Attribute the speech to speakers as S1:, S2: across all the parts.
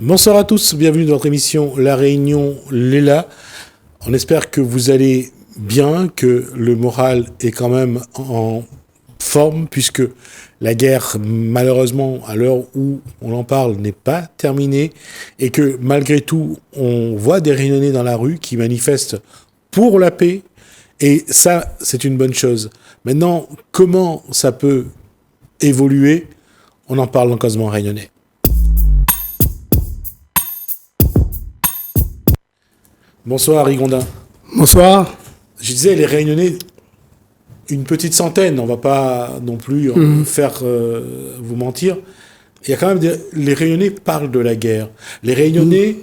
S1: Bonsoir à tous, bienvenue dans votre émission La Réunion Léla. On espère que vous allez bien, que le moral est quand même en forme, puisque la guerre, malheureusement, à l'heure où on en parle, n'est pas terminée, et que malgré tout, on voit des Réunionnais dans la rue qui manifestent pour la paix, et ça, c'est une bonne chose. Maintenant, comment ça peut évoluer? On en parle dans Causement Réunionnais. Bonsoir Rigondin.
S2: Bonsoir.
S1: Je disais, les Réunionnais, une petite centaine, on ne va pas non plus faire vous mentir. Il y a quand même les Réunionnais parlent de la guerre. Les Réunionnais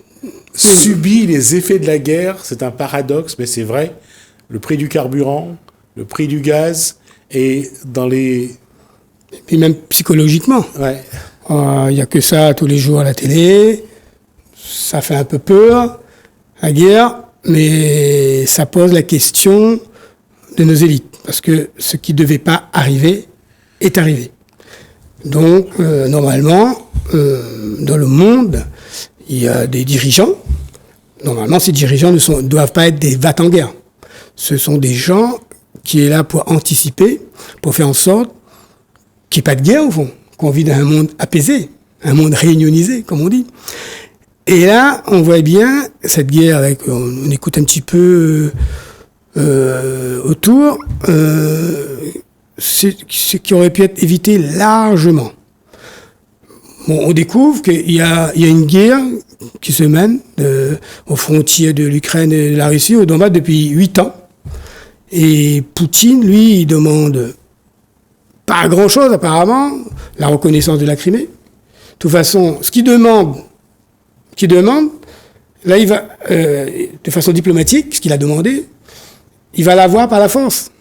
S1: subissent les effets de la guerre, c'est un paradoxe, mais c'est vrai. Le prix du carburant, le prix du gaz, et dans les...
S2: Et même psychologiquement.
S1: Ouais.
S2: Il n'y a que ça tous les jours à la télé. Ça fait un peu peur, la guerre, mais ça pose la question de nos élites. Parce que ce qui ne devait pas arriver est arrivé. Donc, normalement, dans le monde, il y a des dirigeants. Normalement, ces dirigeants ne doivent pas être des va-t-en-guerre. Ce sont des gens qui sont là pour anticiper, pour faire en sorte qu'il n'y ait pas de guerre, au fond, qu'on vit dans un monde apaisé, un monde réunionisé, comme on dit. Et là, on voit bien cette guerre, on écoute un petit peu autour, ce qui aurait pu être évité largement. Bon, on découvre qu'il y a une guerre qui se mène aux frontières de l'Ukraine et de la Russie, au Donbass, depuis 8 ans. Et Poutine, lui, il demande pas grand-chose, apparemment, la reconnaissance de la Crimée. De toute façon, ce qu'il demande, là, il va, de façon diplomatique, ce qu'il a demandé, il va l'avoir par la force.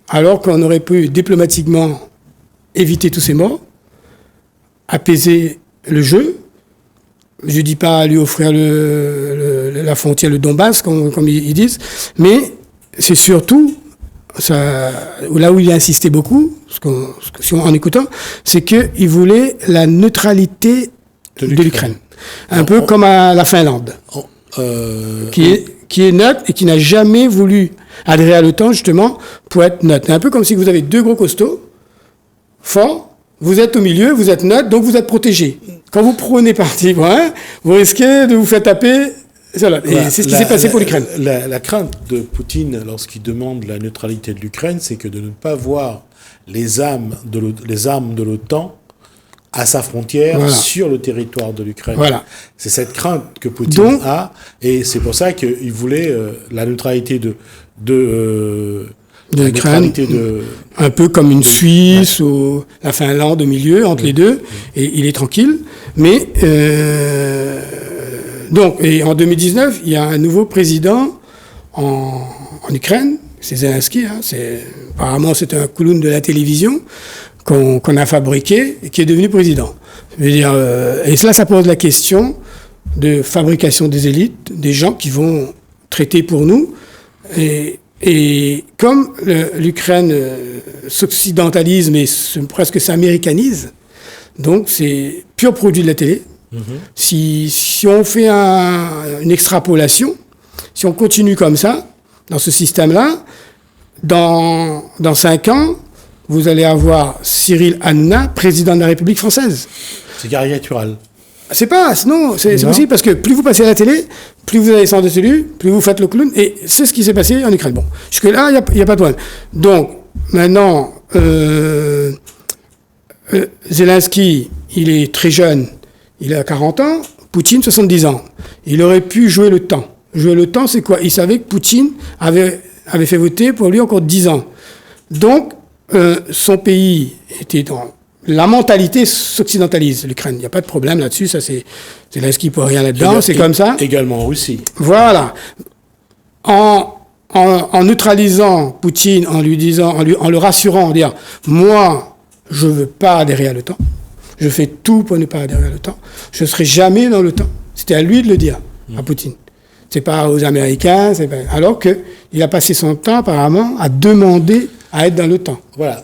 S2: Alors qu'on aurait pu diplomatiquement éviter tous ces morts, apaiser le jeu. Je ne dis pas lui offrir la frontière, le Donbass, comme ils disent, mais c'est surtout, ça, là où il a insisté beaucoup, en écoutant, c'est qu'il voulait la neutralité de l'Ukraine. Un peu comme à la Finlande, qui est neutre et qui n'a jamais voulu adhérer à l'OTAN, justement, pour être neutre. Un peu comme si vous avez deux gros costauds, forts, vous êtes au milieu, vous êtes neutre, donc vous êtes protégé. Quand vous prenez parti, vous risquez de vous faire taper. Voilà. Et c'est ce qui s'est passé pour l'Ukraine.
S1: La crainte de Poutine, lorsqu'il demande la neutralité de l'Ukraine, c'est que de ne pas voir les armes de l'OTAN à sa frontière, sur le territoire de l'Ukraine. Voilà. C'est cette crainte que Poutine a, et c'est pour ça qu'il voulait la neutralité de l'Ukraine,
S2: un peu comme une Suisse ou la Finlande au milieu, entre les deux, et il est tranquille. Mais donc, et en 2019, il y a un nouveau président en Ukraine, c'est Zelensky. Apparemment, c'est un clown de la télévision qu'on a fabriqué et qui est devenu président. Je veux dire, et cela, ça pose la question de fabrication des élites, des gens qui vont traiter pour nous. Et comme l'Ukraine s'occidentalise, mais presque s'américanise, donc c'est pur produit de la télé. Si on fait une extrapolation, si on continue comme ça, dans ce système-là, dans 5 ans, vous allez avoir Cyril Hanouna, président de la République française.
S1: C'est caricatural.
S2: C'est possible, parce que plus vous passez à la télé, plus vous allez sans dessus, plus vous faites le clown, et c'est ce qui s'est passé en Ukraine. Bon, jusque-là, il n'y a pas de problème. Donc, maintenant, Zelensky, il est très jeune, il a 40 ans, Poutine, 70 ans. Il aurait pu jouer le temps. Jouer le temps, c'est quoi? Il savait que Poutine avait fait voter pour lui encore 10 ans. Donc, son pays était dans... La mentalité s'occidentalise, l'Ukraine. Il n'y a pas de problème là-dessus. Ça, c'est Zelensky pour rien là-dedans. C'est comme ça.
S1: Également en Russie.
S2: Voilà. En neutralisant Poutine, en le rassurant, en disant, moi, je veux pas adhérer à l'OTAN. Je fais tout pour ne pas adhérer à l'OTAN. Je ne serai jamais dans l'OTAN. C'était à lui de le dire, à Poutine. C'est pas aux Américains. Alors qu'il a passé son temps, apparemment, à demander à être dans l'OTAN.
S1: Voilà.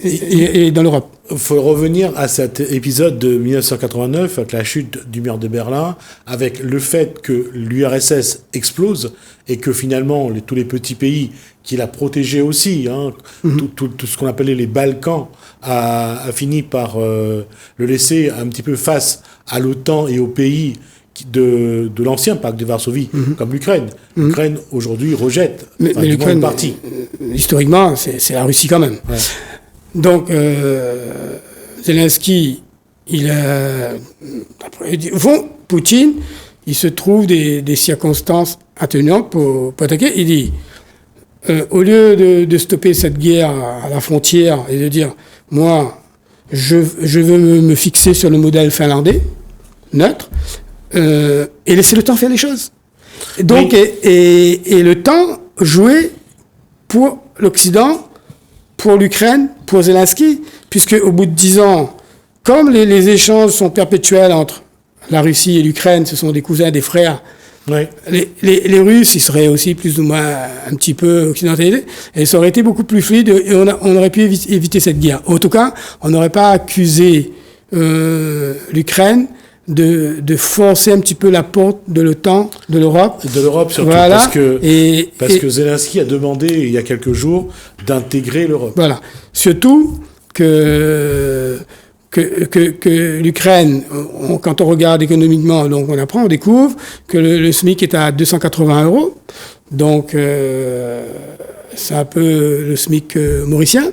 S2: Et dans l'Europe.
S1: il faut revenir à cet épisode de 1989, avec la chute du mur de Berlin, avec le fait que l'URSS explose et que finalement tous les petits pays qui la protégeaient aussi, tout ce qu'on appelait les Balkans, a fini par le laisser un petit peu face à l'OTAN et aux pays de l'ancien pacte de Varsovie, comme l'Ukraine. L'Ukraine, aujourd'hui, rejette
S2: mais l'Ukraine,
S1: partie.
S2: Historiquement, c'est la Russie quand même.
S1: Ouais.
S2: Donc, Zelensky, au fond, Poutine, il se trouve des circonstances atténuantes pour attaquer. Il dit, au lieu de stopper cette guerre à la frontière et de dire, moi, je veux me fixer sur le modèle finlandais, neutre, et laisser le temps faire les choses. Donc, oui. et le temps jouer pour l'Occident, pour l'Ukraine, pour Zelensky, puisque au bout de 10 ans, comme les échanges sont perpétuels entre la Russie et l'Ukraine, ce sont des cousins, des frères, oui. Les Russes, ils seraient aussi plus ou moins un petit peu occidentalisés, et ça aurait été beaucoup plus fluide, et on aurait pu éviter cette guerre. En tout cas, on n'aurait pas accusé l'Ukraine de forcer un petit peu la porte de l'OTAN, de l'Europe.
S1: De l'Europe surtout, voilà. parce que Zelensky a demandé, il y a quelques jours, d'intégrer l'Europe.
S2: Voilà. Surtout que l'Ukraine, quand on regarde économiquement, donc on découvre que le SMIC est à 280 €. Donc, c'est un peu le SMIC mauricien.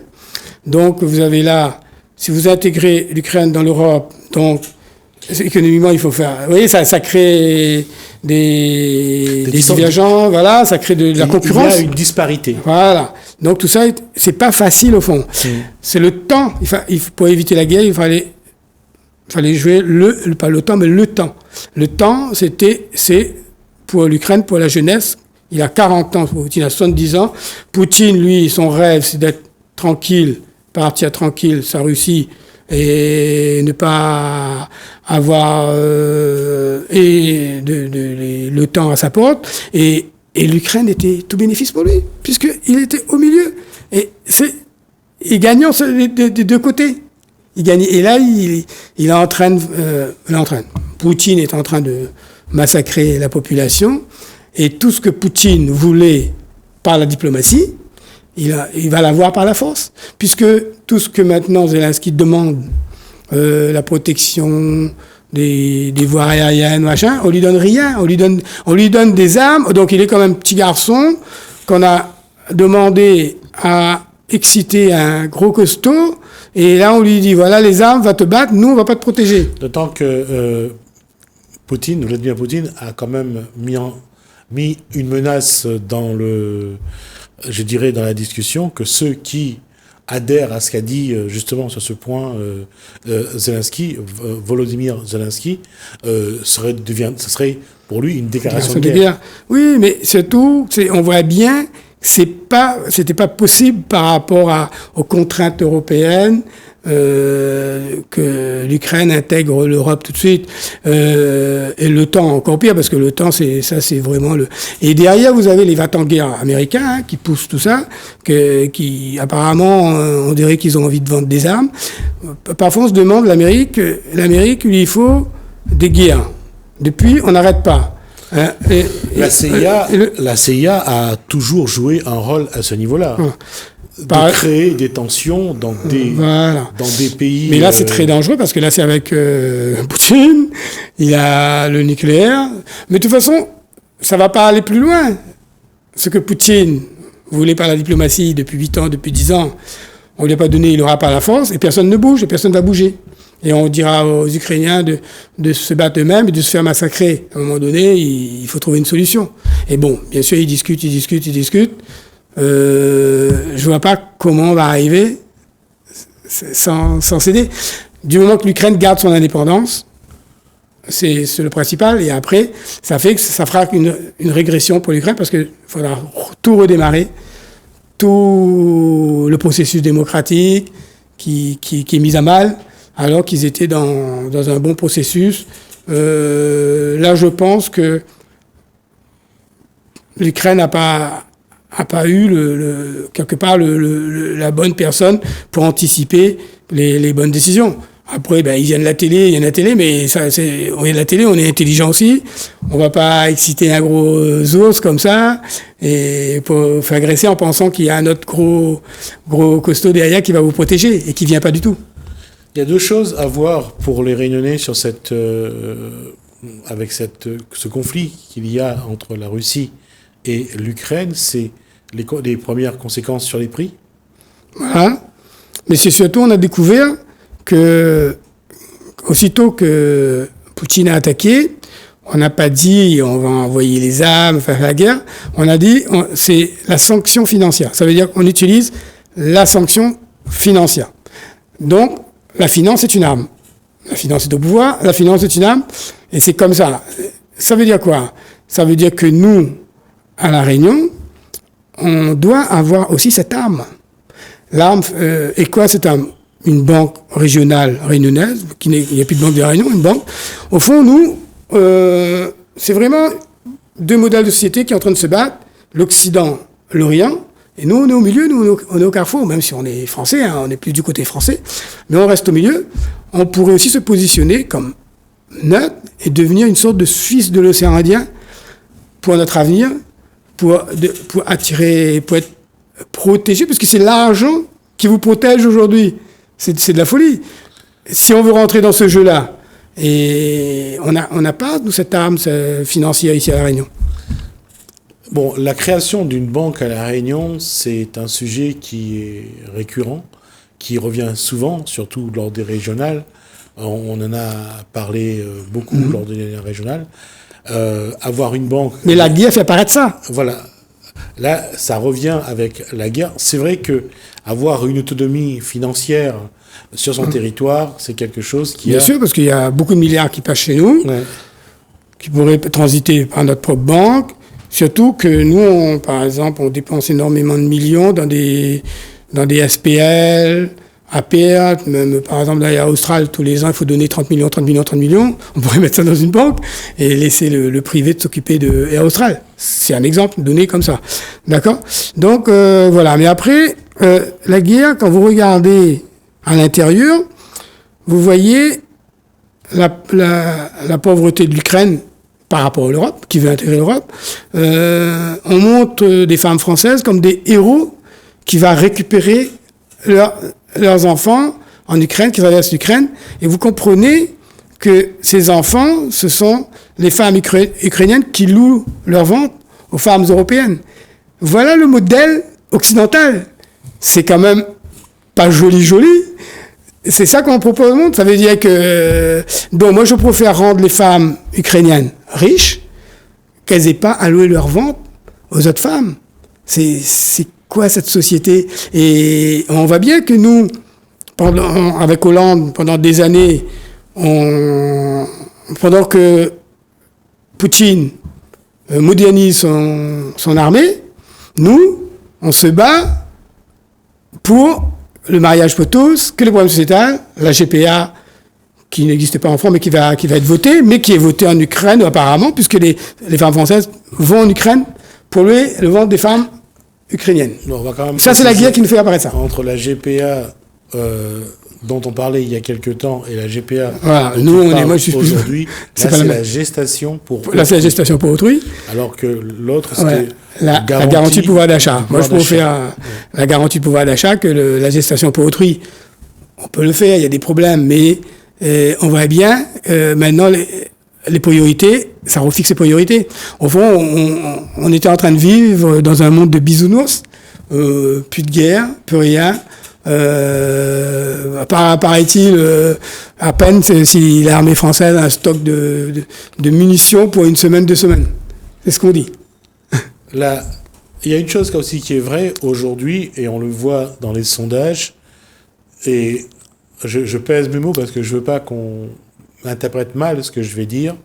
S2: Donc, vous avez là, si vous intégrez l'Ukraine dans l'Europe, donc, économiquement, il faut faire... Vous voyez, ça crée des divergences, voilà, ça crée de la concurrence.
S1: Il y a une disparité.
S2: Voilà. Donc tout ça, c'est pas facile au fond. C'est le temps. Pour éviter la guerre, il fallait jouer pas le temps, mais le temps. Le temps, c'est pour l'Ukraine, pour la jeunesse. Il a 40 ans, Poutine a 70 ans. Poutine, lui, son rêve, c'est d'être tranquille, partir tranquille, sa Russie, et ne pas avoir le temps à sa porte. Et l'Ukraine était tout bénéfice pour lui, puisqu'il était au milieu. Et il gagnait des deux côtés. Il gagnait. Et là, il est en train Poutine est en train de massacrer la population. Et tout ce que Poutine voulait par la diplomatie, il va l'avoir par la force. Puisque tout ce que maintenant Zelensky demande, la protection des voies aériennes, machin, on lui donne rien, on lui donne des armes, donc il est comme un petit garçon qu'on a demandé à exciter un gros costaud, et là on lui dit, voilà les armes, va te battre, nous on va pas te protéger.
S1: D'autant que Vladimir Poutine a quand même mis une menace dans dans la discussion, que ceux qui adhère à ce qu'a dit justement sur ce point Volodymyr Zelensky, ce serait pour lui une déclaration de guerre.
S2: Oui, mais surtout, on voit bien que c'était pas possible par rapport aux contraintes européennes, que l'Ukraine intègre l'Europe tout de suite, et l'OTAN encore pire, parce que l'OTAN, c'est vraiment Et derrière, vous avez les va-t-en-guerre américains, qui poussent tout ça, qui apparemment, on dirait qu'ils ont envie de vendre des armes. Parfois, on se demande, l'Amérique, lui, il faut des guerres. Depuis, on n'arrête pas.
S1: La CIA a toujours joué un rôle à ce niveau-là. De créer des tensions dans des pays...
S2: Mais là, c'est très dangereux, parce que là, c'est avec Poutine, il a le nucléaire. Mais de toute façon, ça ne va pas aller plus loin. Ce que Poutine voulait par la diplomatie depuis 8 ans, depuis 10 ans, on ne lui a pas donné, il n'aura pas la force, et personne ne bouge, et personne ne va bouger. Et on dira aux Ukrainiens de se battre eux-mêmes et de se faire massacrer. À un moment donné, il faut trouver une solution. Et bon, bien sûr, ils discutent. Je vois pas comment on va arriver sans céder. Du moment que l'Ukraine garde son indépendance, c'est le principal. Et après, ça fera une régression pour l'Ukraine, parce qu'il faudra tout redémarrer, tout le processus démocratique qui est mis à mal, alors qu'ils étaient dans un bon processus. Là, je pense que l'Ukraine n'a pas a pas eu quelque part la bonne personne pour anticiper les bonnes décisions. Après, ben, ils viennent de la télé, il y a la télé, mais on est de la télé, on est intelligent aussi. On va pas exciter un gros os comme ça et pour faire agresser en pensant qu'il y a un autre gros costaud derrière qui va vous protéger et qui vient pas du tout.
S1: Il y a deux choses à voir pour les Réunionnais sur avec ce conflit qu'il y a entre la Russie et l'Ukraine, c'est les premières conséquences sur les prix.
S2: Voilà. Mais c'est surtout, on a découvert que, aussitôt que Poutine a attaqué, on n'a pas dit on va envoyer les armes, faire la guerre. On a dit c'est la sanction financière. Ça veut dire qu'on utilise la sanction financière. Donc, la finance est une arme. La finance est au pouvoir, la finance est une arme. Et c'est comme ça. Ça veut dire quoi? Ça veut dire que nous, à La Réunion, on doit avoir aussi cette arme. L'arme, et quoi cette arme? Une banque régionale réunionnaise, il n'y a plus de banque de Réunion, une banque. Au fond, nous, c'est vraiment deux modèles de société qui sont en train de se battre, l'Occident, l'Orient, et nous, on est au milieu, nous, on est au carrefour, même si on est français, hein, on est plus du côté français, mais on reste au milieu. On pourrait aussi se positionner comme neutre et devenir une sorte de Suisse de l'océan Indien pour notre avenir, pour attirer, pour être protégé, parce que c'est l'argent qui vous protège aujourd'hui. C'est de la folie. Si on veut rentrer dans ce jeu-là, et on n'a pas, nous, cette arme financière ici à La Réunion.
S1: Bon, la création d'une banque à La Réunion, c'est un sujet qui est récurrent, qui revient souvent, surtout lors des régionales. On en a parlé beaucoup lors des régionales. Avoir une banque...
S2: Mais la guerre fait apparaître ça.
S1: Voilà. Là, ça revient avec la guerre. C'est vrai que avoir une autonomie financière sur son territoire, c'est quelque chose qui
S2: Bien sûr, parce qu'il y a beaucoup de milliards qui passent chez nous, qui pourraient transiter par notre propre banque. Surtout que nous, par exemple, on dépense énormément de millions dans des SPL, APR, même par exemple là, à Austral, tous les ans, il faut donner 30 millions. On pourrait mettre ça dans une banque et laisser le privé de s'occuper de Air Austral. C'est un exemple donné comme ça. D'accord? Donc, voilà. Mais après, la guerre, quand vous regardez à l'intérieur, vous voyez la pauvreté de l'Ukraine par rapport à l'Europe, qui veut intégrer l'Europe. On montre des femmes françaises comme des héros qui vont récupérer leurs enfants en Ukraine, qui traversent l'Ukraine, et vous comprenez que ces enfants, ce sont les femmes ukrainiennes qui louent leur ventre aux femmes européennes. Voilà le modèle occidental. C'est quand même pas joli. C'est ça qu'on propose au monde. Ça veut dire que... donc moi, je préfère rendre les femmes ukrainiennes riches qu'elles n'aient pas à louer leur ventre aux autres femmes. C'est quoi cette société? Et on voit bien que nous, avec Hollande, pendant des années, pendant que Poutine modernise son armée, nous, on se bat pour le mariage pour tous, que le programme sociétal, la GPA, qui n'existe pas en France, mais qui va être votée, mais qui est votée en Ukraine apparemment, puisque les femmes françaises vont en Ukraine pour louer le ventre des femmes ukrainiennes.
S1: Non, on va quand même
S2: ça, c'est la guerre qui nous fait apparaître ça.
S1: Entre la GPA dont on parlait il y a quelques temps et la GPA
S2: voilà, moi je suis
S1: aujourd'hui, là c'est la gestation pour autrui.
S2: Là c'est la gestation pour autrui.
S1: Alors que l'autre c'était
S2: la garantie de pouvoir d'achat. Moi je préfère la garantie de pouvoir d'achat que la gestation pour autrui. On peut le faire, il y a des problèmes, mais on voit bien maintenant les priorités, ça refixe les priorités. Au fond, on était en train de vivre dans un monde de bisounours, plus de guerre, plus rien. Paraît-il, à peine si l'armée française a un stock de munitions pour une semaine, 2 semaines. C'est ce qu'on dit.
S1: Là, il y a une chose aussi qui est vraie aujourd'hui, et on le voit dans les sondages, et je pèse mes mots parce que je veux pas qu'on interprète mal ce que je vais dire.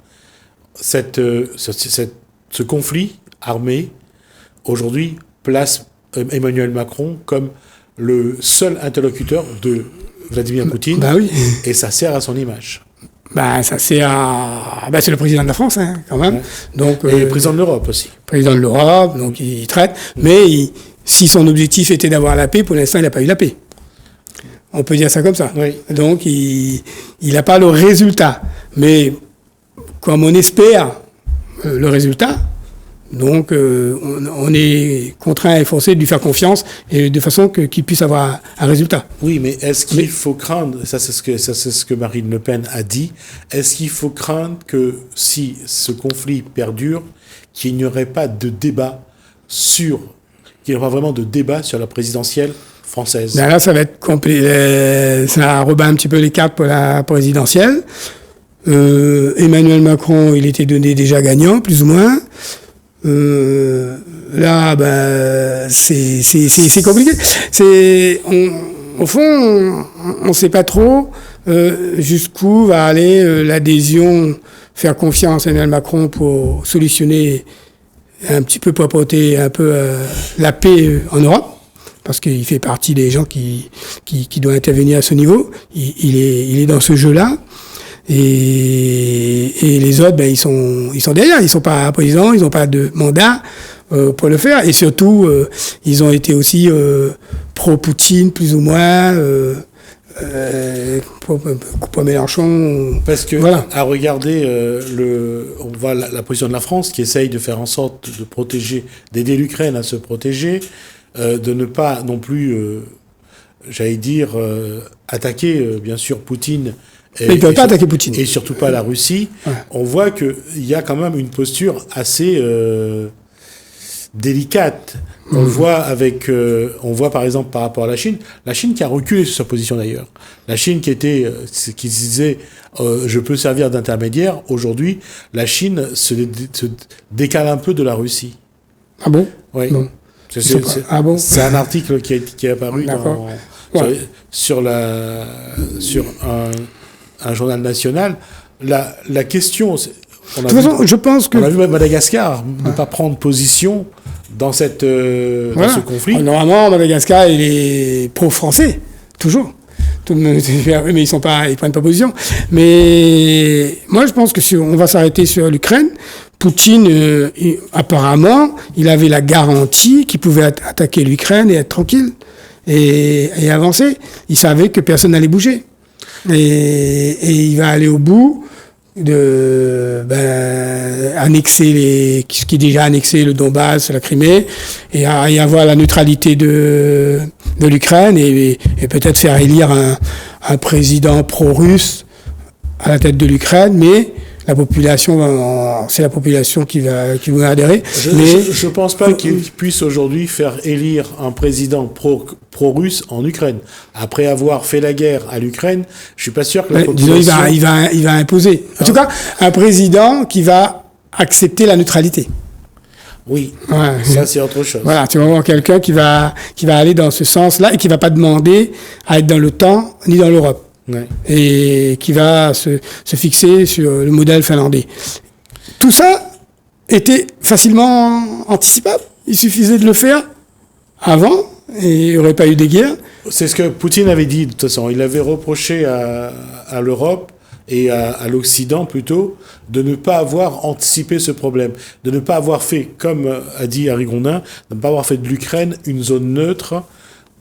S1: Ce conflit armé, aujourd'hui, place Emmanuel Macron comme le seul interlocuteur de Vladimir Poutine,
S2: bah oui.
S1: Et ça sert à son image.
S2: Ça c'est c'est le président de la France, hein, quand même.
S1: Ouais.
S2: Donc,
S1: Et le président de l'Europe aussi.
S2: Président de l'Europe, donc il traite. Mais si son objectif était d'avoir la paix, pour l'instant, il n'a pas eu la paix. On peut dire ça comme ça.
S1: Oui.
S2: Donc, il n'a pas le résultat. Mais comme on espère le résultat, donc on est contraint et forcé de lui faire confiance et de façon qu'il puisse avoir un résultat.
S1: Oui, mais est-ce qu'il faut craindre, ça c'est ce que Marine Le Pen a dit, est-ce qu'il faut craindre que si ce conflit perdure, qu'il n'y aurait pas de débat qu'il n'y aura vraiment de débat sur la présidentielle française?
S2: Là, ça va être compliqué. Ça rebat un petit peu les cartes pour la présidentielle. Emmanuel Macron, il était donné déjà gagnant, plus ou moins. Là, c'est compliqué. Au fond, on ne sait pas trop jusqu'où va aller l'adhésion, faire confiance à Emmanuel Macron pour solutionner un petit peu, pour apporter un peu la paix en Europe. Parce qu'il fait partie des gens qui doivent intervenir à ce niveau. Il est dans ce jeu-là. Et les autres, ils sont derrière. Ils sont pas présidents, ils n'ont pas de mandat pour le faire. Et surtout, ils ont été aussi pro-Poutine, plus ou moins, pour Mélenchon.
S1: Parce que,
S2: voilà.
S1: À regarder, on voit la position de la France qui essaye de faire en sorte de protéger, d'aider l'Ukraine à se protéger, de ne pas non plus, attaquer, bien sûr, Poutine.
S2: Mais ils ne peuvent pas attaquer Poutine.
S1: Et surtout pas la Russie. Ouais. On voit qu'il y a quand même une posture assez délicate. On le voit on voit par exemple par rapport à la Chine qui a reculé sur sa position d'ailleurs. La Chine qui disait je peux servir d'intermédiaire. Aujourd'hui, la Chine se décale un peu de la Russie.
S2: Ah bon?
S1: Oui.
S2: Bon.
S1: C'est un article qui est apparu sur un journal national. La question,
S2: de toute façon, je pense que...
S1: On a vu Madagascar ne pas prendre position dans ce conflit.
S2: Normalement, Madagascar, il est pro-français, toujours. Mais ils prennent pas position. Mais moi, je pense que si on va s'arrêter sur l'Ukraine, Poutine, apparemment, il avait la garantie qu'il pouvait attaquer l'Ukraine et être tranquille et avancer. Il savait que personne n'allait bouger. Et il va aller au bout de annexer ce qui est déjà annexé, le Donbass, la Crimée, et avoir la neutralité de l'Ukraine et peut-être faire élire un président pro-russe à la tête de l'Ukraine, mais la population, c'est la population qui va adhérer.
S1: Je pense pas qu'il puisse aujourd'hui faire élire un président pro-russe en Ukraine. Après avoir fait la guerre à l'Ukraine, je suis pas sûr que la population...
S2: il va imposer. En tout cas, un président qui va accepter la neutralité.
S1: Oui, ça c'est autre chose.
S2: Voilà, tu vas voir quelqu'un qui va aller dans ce sens-là et qui va pas demander à être dans l'OTAN ni dans l'Europe.
S1: Ouais.
S2: Et qui va se fixer sur le modèle finlandais. Tout ça était facilement anticipable. Il suffisait de le faire avant et il n'y aurait pas eu de guerre.
S1: C'est ce que Poutine avait dit, de toute façon. Il avait reproché à l'Europe et à l'Occident plutôt de ne pas avoir anticipé ce problème, de ne pas avoir fait, comme a dit Harry Grondin, de ne pas avoir fait de l'Ukraine une zone neutre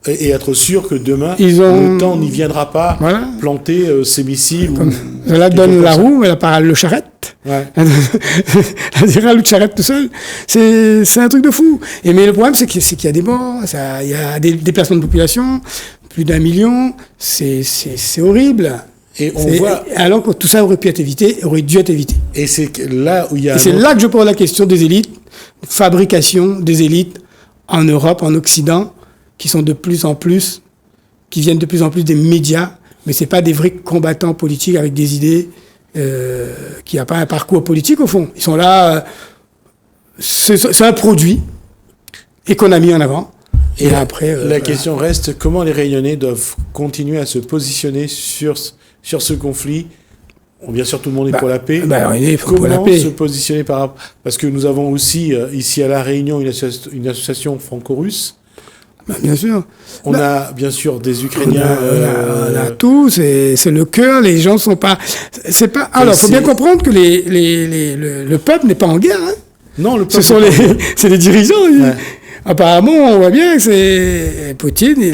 S1: et être sûr que demain, l'OTAN n'y viendra pas planter ses missiles.
S2: Cela donne la roue, mais la parole le charrette.
S1: Ouais.
S2: Elle dira le charrette tout seul. C'est un truc de fou. Mais le problème, c'est qu'il y a des morts, il y a des déplacements de population, plus d'1 million. C'est horrible.
S1: Et on voit...
S2: Alors que tout ça aurait dû être évité.
S1: Et c'est là où il y a...
S2: Et c'est là que je pose la question des élites, fabrication des élites en Europe, en Occident, qui viennent de plus en plus des médias, mais c'est pas des vrais combattants politiques avec des idées, qui n'ont pas un parcours politique au fond. Ils sont là, c'est un produit et qu'on a mis en avant. Et après,
S1: la question reste, comment les Réunionnais doivent continuer à se positionner sur ce conflit? Bien sûr, tout le monde est pour la paix. Comment se positionner parce que nous avons aussi, ici à La Réunion, une association franco-russe.
S2: Ben, bien sûr.
S1: On a bien sûr des Ukrainiens.
S2: On a tout, c'est le cœur, les gens sont pas. C'est pas. Alors, faut bien comprendre que le peuple n'est pas en guerre. Hein.
S1: Non, le peuple.
S2: C'est les dirigeants. Ouais. Apparemment, on voit bien que c'est Poutine,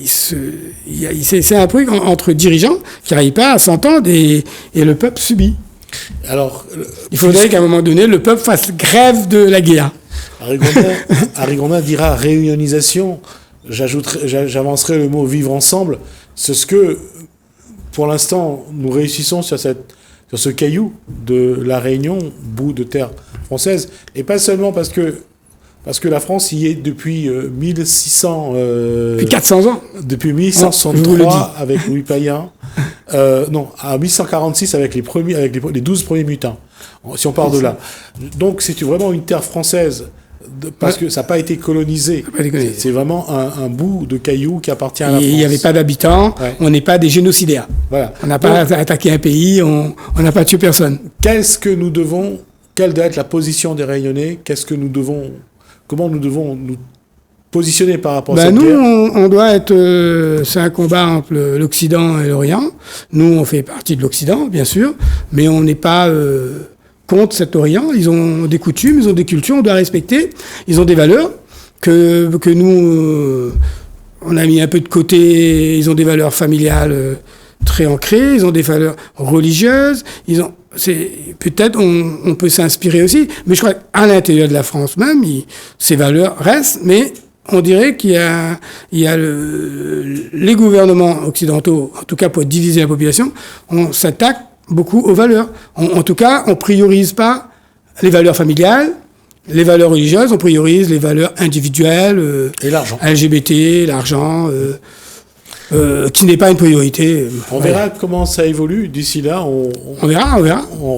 S2: c'est un truc entre dirigeants qui n'arrivent pas à s'entendre et le peuple subit.
S1: Alors,
S2: il faudrait qu'à un moment donné, le peuple fasse grève de la guerre.
S1: Harry Gondin dira réunionisation. J'avancerai le mot vivre ensemble. C'est ce que, pour l'instant, nous réussissons sur ce caillou de la Réunion, bout de terre française, et pas seulement parce que la France y est depuis 1600...
S2: depuis 400 ans.
S1: Depuis 1163 avec Louis Payen. Non, à 1146 avec les 12 premiers mutins, si on part de là. Donc c'est vraiment une terre française, parce que ça n'a pas été colonisé. C'est vraiment un bout de caillou qui appartient à la France.
S2: Il n'y avait pas d'habitants, on n'est pas des génocidaires.
S1: Voilà.
S2: On n'a pas attaqué un pays, on n'a pas tué personne.
S1: Quelle doit être la position des Réunionnais? Comment nous devons nous positionner par rapport à cette guerre?
S2: Nous, on doit être... c'est un combat entre l'Occident et l'Orient. Nous, on fait partie de l'Occident, bien sûr, mais on n'est pas contre cet Orient. Ils ont des coutumes, ils ont des cultures, on doit respecter. Ils ont des valeurs que nous, on a mis un peu de côté. Ils ont des valeurs familiales très ancrées, ils ont des valeurs religieuses, peut-être on peut s'inspirer aussi, mais je crois qu'à l'intérieur de la France même, ces valeurs restent, mais on dirait qu'il y a les gouvernements occidentaux, en tout cas pour diviser la population, on s'attaque beaucoup aux valeurs. En tout cas, on priorise pas les valeurs familiales, les valeurs religieuses, on priorise les valeurs individuelles,
S1: et l'argent.
S2: LGBT, l'argent, qui n'est pas une priorité.
S1: On verra comment ça évolue. D'ici là, on
S2: verra.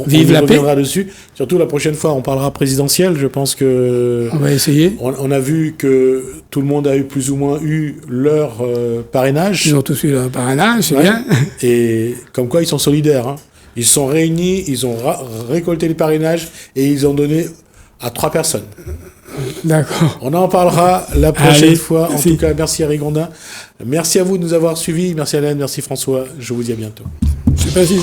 S1: Vive la paix. On reviendra dessus. Surtout la prochaine fois, on parlera présidentiel. Je pense que...
S2: On va essayer.
S1: On a vu que tout le monde a plus ou moins eu leur parrainage.
S2: Ils ont tous eu leur parrainage, c'est bien.
S1: Et comme quoi, ils sont solidaires. Hein. Ils se sont réunis, ils ont récolté les parrainages et ils ont donné à 3 personnes.
S2: D'accord.
S1: On en parlera la prochaine fois. En tout cas, merci Harry Gondin. Merci à vous de nous avoir suivis. Merci Alain, merci François. Je vous dis à bientôt.
S2: Je sais pas si